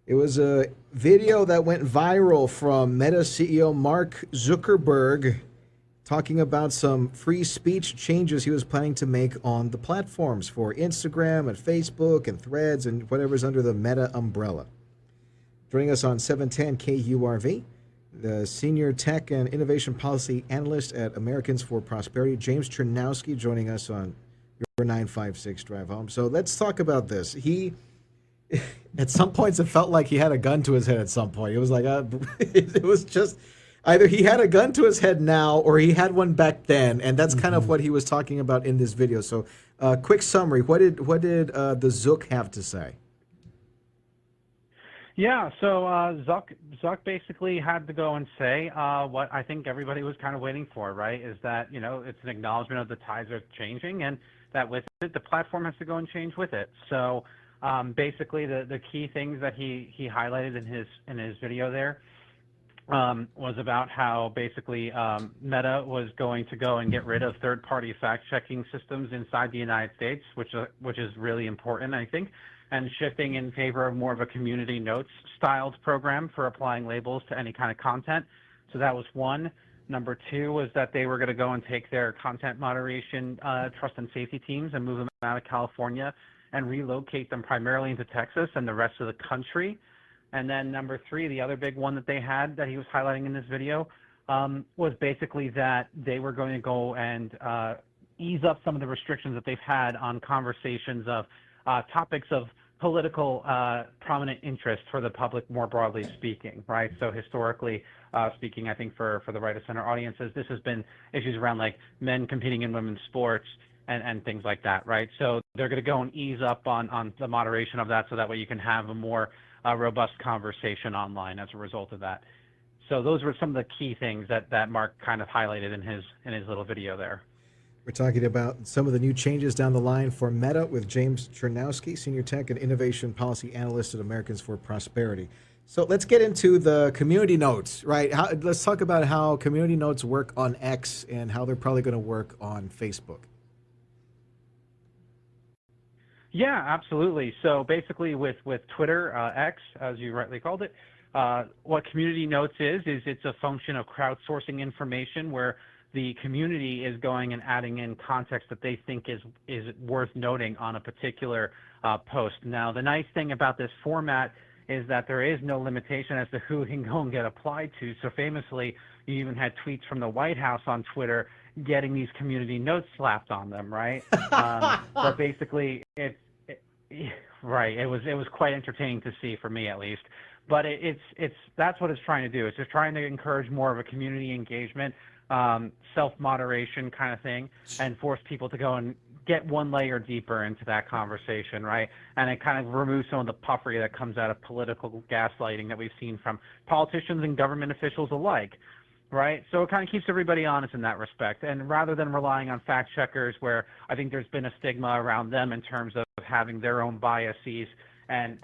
It was a video that went viral from Meta CEO Mark Zuckerberg talking about some free speech changes he was planning to make on the platforms for Instagram and Facebook and Threads and whatever's under the Meta umbrella. Joining us on 710 KURV, the Senior Tech and Innovation Policy Analyst at Americans for Prosperity, James Czerniawski, joining us on your 956 Drive Home. So let's talk about this. At some points, it felt like he had a gun to his head at some point. It was like, it was just either he had a gun to his head now or he had one back then. And that's kind of what he was talking about in this video. So quick summary. What did the Zook have to say? Yeah, so Zuck basically had to go and say what I think everybody was kind of waiting for, right? Is that, you know, it's an acknowledgement of the tides are changing and that with it, the platform has to go and change with it. So basically the key things that he highlighted in his video there was about how basically Meta was going to go and get rid of third-party fact-checking systems inside the United States, which is really important, I think, and shifting in favor of more of a community notes styled program for applying labels to any kind of content. So that was one. Number two was that they were going to go and take their content moderation trust and safety teams and move them out of California and relocate them primarily into Texas and the rest of the country. And then number three, the other big one that they had that he was highlighting in this video was basically that they were going to go and ease up some of the restrictions that they've had on conversations of topics of political prominent interest for the public, more broadly speaking, right? So historically speaking, I think for the right of center audiences, this has been issues around like men competing in women's sports and things like that, right? So they're going to go and ease up on the moderation of that so that way you can have a more robust conversation online as a result of that. So those were some of the key things that Mark kind of highlighted in his little video there. We're talking about some of the new changes down the line for Meta with James Czerniawski, Senior Tech and Innovation Policy Analyst at Americans for Prosperity. So let's get into the community notes, right? Let's talk about how community notes work on X and how they're probably going to work on Facebook. Yeah, absolutely. So basically with Twitter, X, as you rightly called it, what community notes is it's a function of crowdsourcing information where the community is going and adding in context that they think is worth noting on a particular post. Now, the nice thing about this format is that there is no limitation as to who can go and get applied to. So famously, you even had tweets from the White House on Twitter getting these community notes slapped on them, right? But basically, it was quite entertaining to see for me at least. But that's what it's trying to do. It's just trying to encourage more of a community engagement, self-moderation kind of thing, and force people to go and get one layer deeper into that conversation, right? And it kind of removes some of the puffery that comes out of political gaslighting that we've seen from politicians and government officials alike, right? So it kind of keeps everybody honest in that respect. And rather than relying on fact checkers, where I think there's been a stigma around them in terms of having their own biases and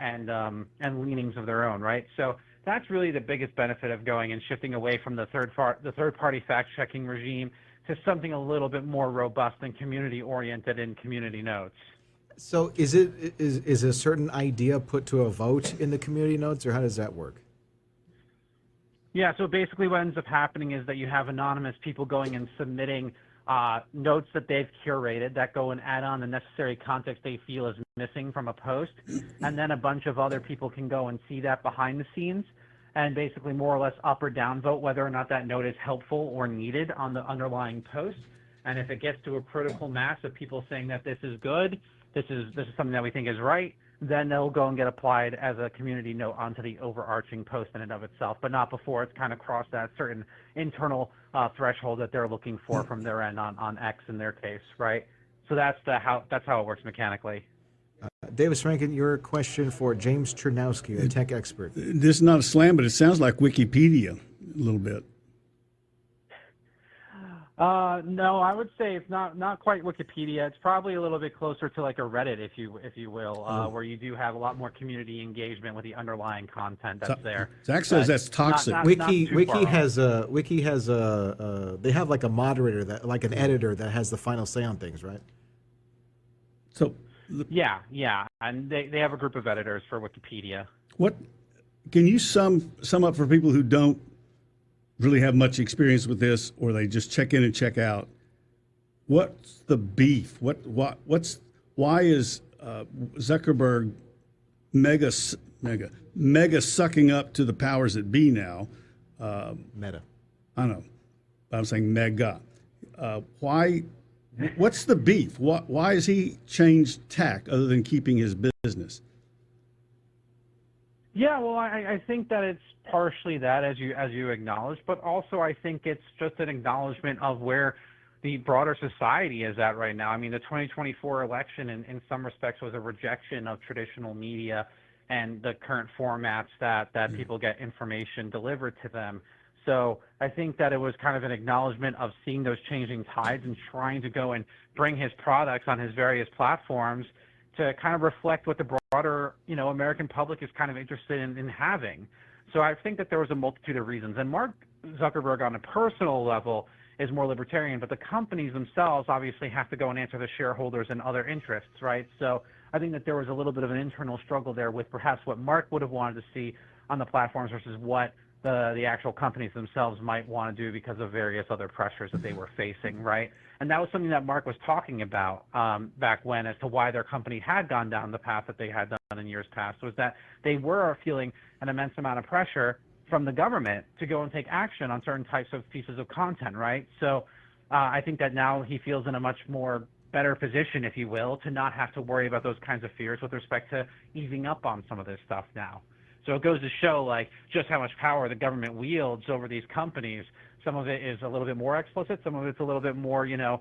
leanings of their own, right? So that's really the biggest benefit of going and shifting away from the third-party fact-checking regime to something a little bit more robust and community-oriented in community notes. So is a certain idea put to a vote in the community notes, or how does that work? Yeah, so basically what ends up happening is that you have anonymous people going and submitting notes that they've curated that go and add on the necessary context they feel is missing from a post, and then a bunch of other people can go and see that behind the scenes and basically more or less up or down vote whether or not that note is helpful or needed on the underlying post. And if it gets to a critical mass of people saying that this is good, this is something that we think is right, then they'll go and get applied as a community note onto the overarching post in and of itself, but not before it's kind of crossed that certain internal threshold that they're looking for from their end on X in their case, right? So that's how it works mechanically. Davis Rankin, your question for James Czerniawski, a tech expert. This is not a slam, but it sounds like Wikipedia a little bit. No, I would say it's not quite Wikipedia. It's probably a little bit closer to like a Reddit, if you will, where you do have a lot more community engagement with the underlying content that's there. Zach says that's toxic. Wiki has they have like a moderator that, like an editor that has the final say on things, right? Yeah, and they have a group of editors for Wikipedia. What Can you sum up for people who don't really have much experience with this, or they just check in and check out? What's the beef? Why is Zuckerberg mega sucking up to the powers that be now? Meta. I know. I'm saying mega. Why? What's the beef? Why has he changed tack other than keeping his business? Yeah, well, I think that it's partially that, as you acknowledged, but also I think it's just an acknowledgement of where the broader society is at right now. I mean, the 2024 election, in some respects, was a rejection of traditional media and the current formats that people get information delivered to them. So I think that it was kind of an acknowledgement of seeing those changing tides and trying to go and bring his products on his various platforms to kind of reflect what the broader, American public is kind of interested in having. So I think that there was a multitude of reasons. And Mark Zuckerberg, on a personal level, is more libertarian, but the companies themselves obviously have to go and answer the shareholders and other interests, right? So I think that there was a little bit of an internal struggle there with perhaps what Mark would have wanted to see on the platforms versus what the actual companies themselves might want to do because of various other pressures that they were facing, right? And that was something that Mark was talking about back when, as to why their company had gone down the path that they had done in years past, was that they were feeling an immense amount of pressure from the government to go and take action on certain types of pieces of content, right? So I think that now he feels in a much more better position, if you will, to not have to worry about those kinds of fears with respect to easing up on some of this stuff now. So it goes to show just how much power the government wields over these companies. Some of it is a little bit more explicit. Some of it's a little bit more, hidden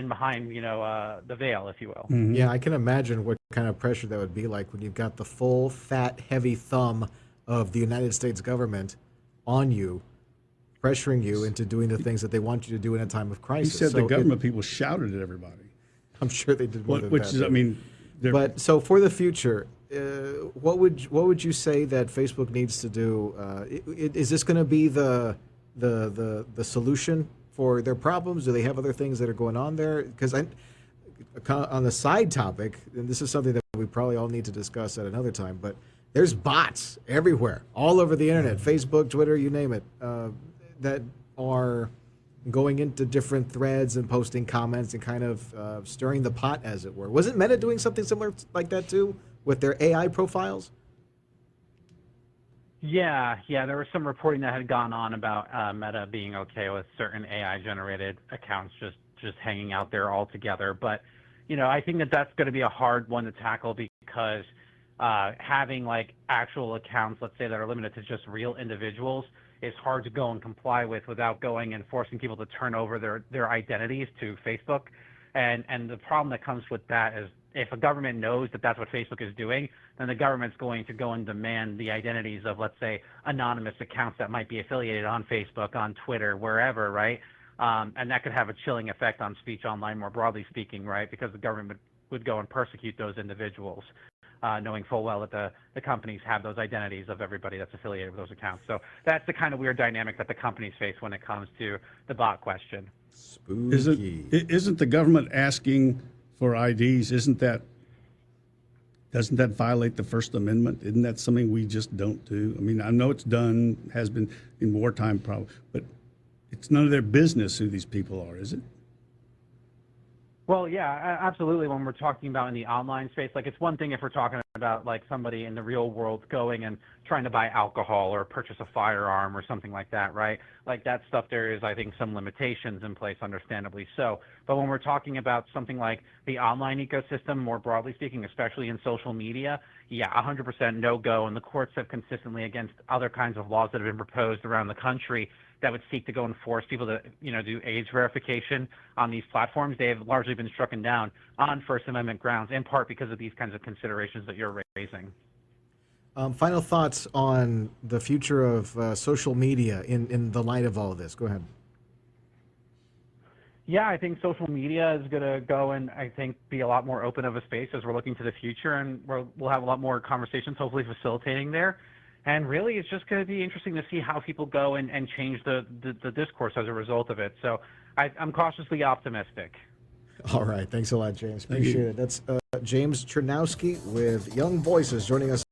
behind, the veil, if you will. Mm-hmm. Yeah, I can imagine what kind of pressure that would be like when you've got the full, fat, heavy thumb of the United States government on you, pressuring you into doing the things that they want you to do in a time of crisis. He said the government people shouted at everybody. I'm sure they did more than which that. Is, I mean, but so for the future, what would you say that Facebook needs to do? Is this going to be the solution for their problems? Do they have other things that are going on there? Because on the side topic, and this is something that we probably all need to discuss at another time, but there's bots everywhere, all over the internet, Facebook, Twitter, you name it, that are going into different threads and posting comments and kind of stirring the pot, as it were. Wasn't Meta doing something similar like that too, with their AI profiles? Yeah, there was some reporting that had gone on about Meta being okay with certain AI-generated accounts just hanging out there altogether. But, I think that that's going to be a hard one to tackle because having actual accounts, let's say, that are limited to just real individuals is hard to go and comply with without going and forcing people to turn over their identities to Facebook. And the problem that comes with that is if a government knows that that's what Facebook is doing, then the government's going to go and demand the identities of, let's say, anonymous accounts that might be affiliated on Facebook, on Twitter, wherever, right? And that could have a chilling effect on speech online, more broadly speaking, right? Because the government would go and persecute those individuals, knowing full well that the companies have those identities of everybody that's affiliated with those accounts. So that's the kind of weird dynamic that the companies face when it comes to the bot question. Spooky. Isn't the government asking for IDs? Doesn't that violate the First Amendment? Isn't that something we just don't do? I mean, I know it's done, has been in wartime probably, but it's none of their business who these people are, is it? Well, yeah, absolutely. When we're talking about in the online space, it's one thing if we're talking about somebody in the real world going and trying to buy alcohol or purchase a firearm or something like that, right? That stuff, there is, I think, some limitations in place, understandably so. But when we're talking about something like the online ecosystem, more broadly speaking, especially in social media, yeah, 100% no-go. And the courts have consistently, against other kinds of laws that have been proposed around the country, that would seek to go and force people to, do age verification on these platforms. They have largely been struck down on First Amendment grounds, in part because of these kinds of considerations that you're raising. Final thoughts on the future of social media in the light of all of this. Go ahead. Yeah, I think social media is going to go and I think be a lot more open of a space as we're looking to the future, and we'll have a lot more conversations, hopefully facilitating there. And really, it's just going to be interesting to see how people go and change the discourse as a result of it. So I'm cautiously optimistic. All right. Thanks a lot, James. Appreciate it. That's James Czerniawski with Young Voices joining us